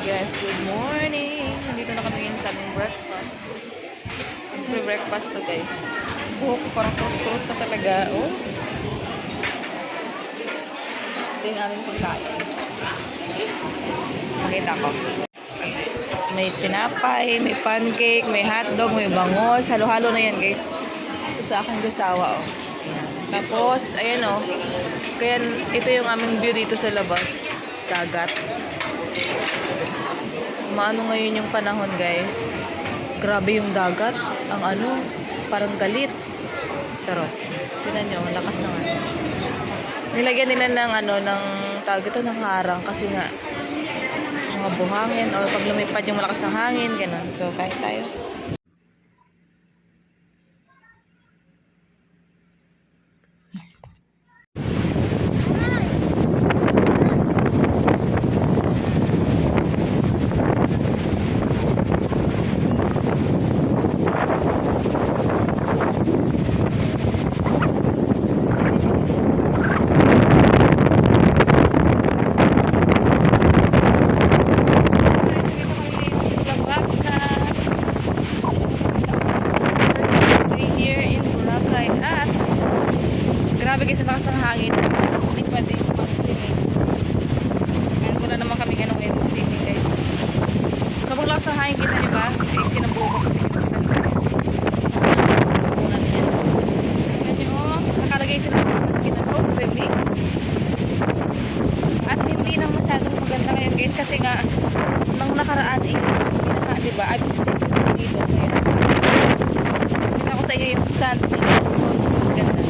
Guys, good morning! Nandito na kami ngayon sa aming breakfast. Free breakfast to guys. Buhok ko parang kurot na talaga. Oh. Ito yung aming pagkain. Makita ko. May tinapay, may pancake, may hotdog, may bangos. Halo-halo na yan guys. Ito sa aking gusawa. Oh. Tapos, ayan oh. Kaya ito yung aming view dito sa labas. Dagat. Maano ngayon yung panahon guys. Grabe yung dagat. Ang ano, parang galit. Charot. Tingnan nyo, lakas na nga. Nilagyan nila ng ano, ng tawag ito, ng harang. Kasi nga, mga buhangin or pag lumipad yung malakas ng hangin, gano'n. So, kahit tayo. Grabe guys, ang lakas ng hangin. Hindi pa din yung mag-swimming. Ngayon wala naman kami ganun ngayon swimming guys. Sobrang lakas ng hangin, kita nyo ba? Iksi-iksi ng buho ko kasi kinakitan ko. Punan yan. Tingnan nyo, nakalagay sila ng maskin na no swimming. At hindi na masyadong maganda ngayon guys kasi nga nang nakaraan is pinaka, diba? Ay, dito. Pinaka ko sa iyo yung sand. Ganda.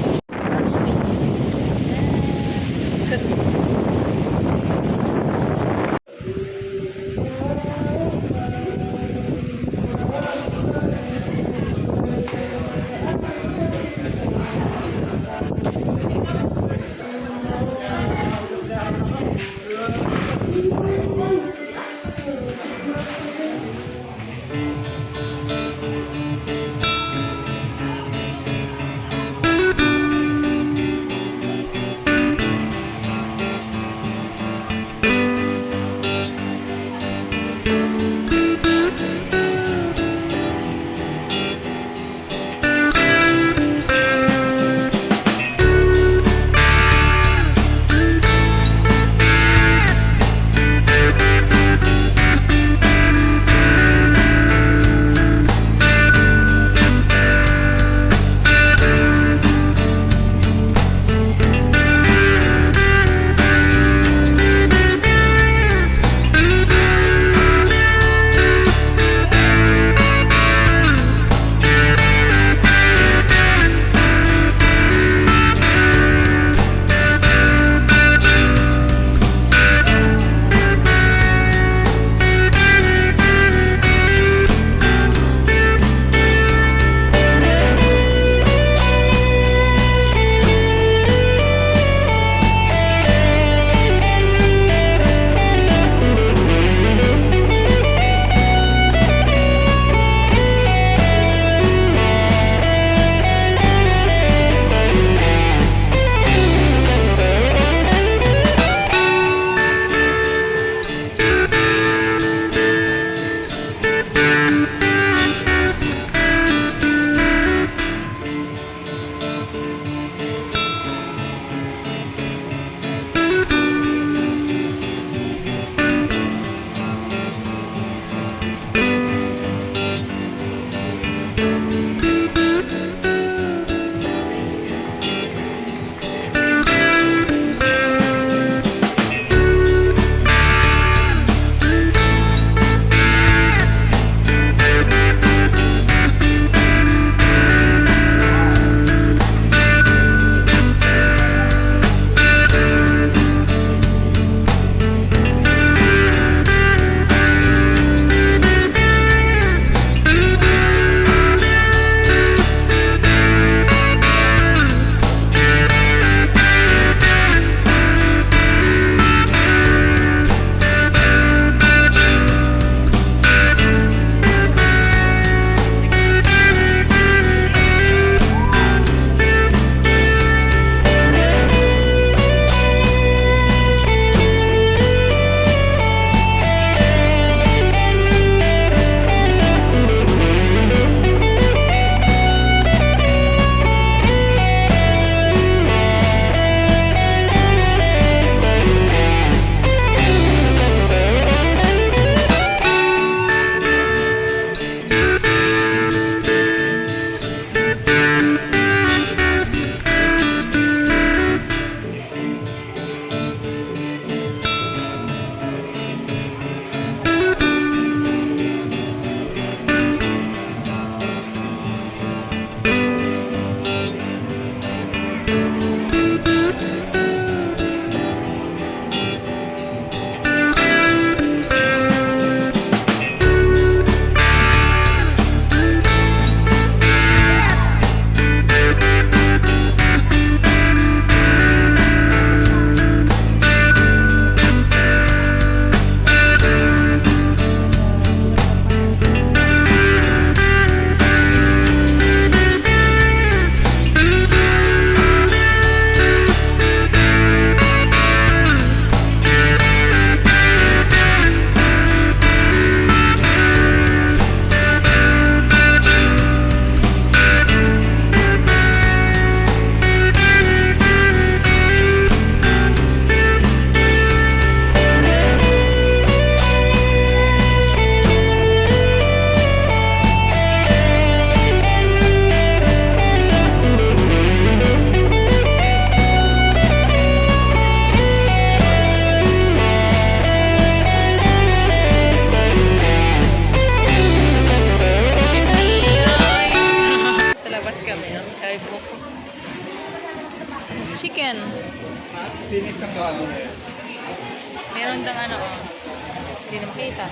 hindi na makita.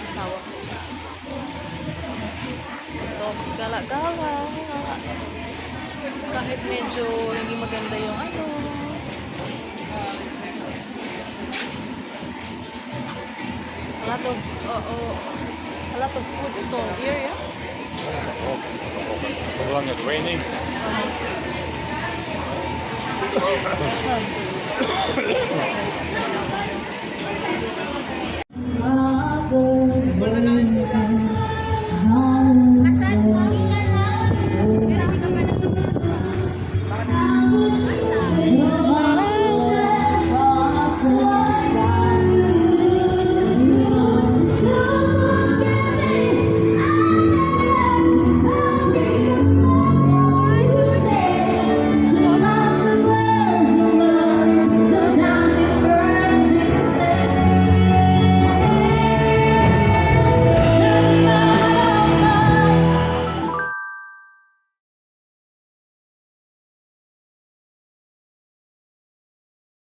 Asawa ko. Tops, gala-gala. Kahit medyo hindi maganda yung ano. A lot of food stall here, yeah? As long as raining.